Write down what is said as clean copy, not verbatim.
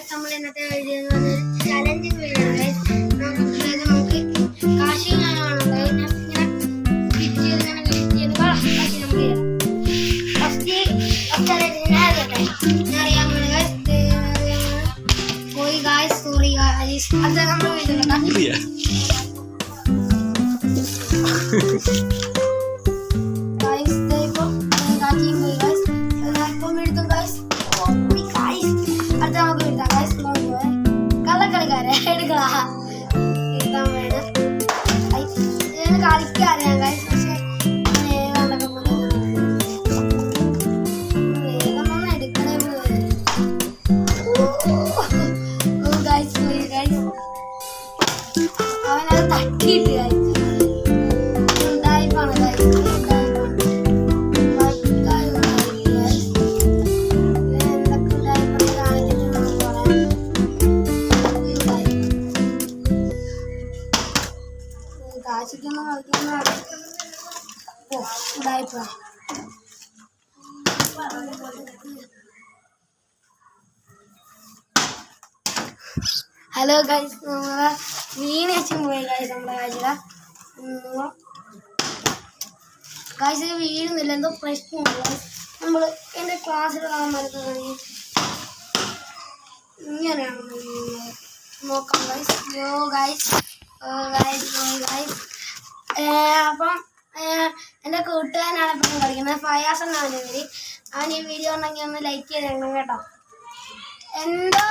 നമ്മൾ ഇന്നത്തെ video challenging video നമുക്ക് കാശിങ് ഇങ്ങനെ ഫിറ്റ് ചെയ്ത് നമുക്ക് ഫസ്റ്റ് പോയി ഗായ്സ് സോറി ഗായ്സ് അത് നമ്മൾ വീഡിയോ കള്ളക്കളിക്കാരെ എടുക്കളാ എഴുതാൻ വേണം കളിക്കറിയാം ഗൈസ് പക്ഷെ വേഗം എടുക്കണേ ഗൈസ് അവനത് തട്ടിയിട്ട് ഗൈസ് ഉണ്ടായിപ്പാണ് ഗൈസ് കാശിക്കൊന്നും കളിക്കുന്ന ഉണ്ടായിപ്പോ ഹലോ ഗൈസ് നമ്മളെ വീണച്ചും പോയി ഗൈസ് നമ്മുടെ കാഴ്ച വീഴുന്നില്ല എന്തോ പ്രശ്നമുണ്ട് ഗൈസ് നമ്മൾ എൻ്റെ ക്ലാസ്സിലുള്ള മരുന്നാണെങ്കിൽ ഇങ്ങനെയാണ് നോക്കാം ഗൈസ് ഗൈസ് അപ്പം എൻ്റെ കൂട്ടുകാരനാണ് ഇപ്പം കളിക്കുന്നത് ഫയാസ് എന്നാണ് അവൻ ഈ വീഡിയോ ഉണ്ടെങ്കിൽ ഒന്ന് ലൈക്ക് ചെയ്തേക്കണം കേട്ടോ. എന്താ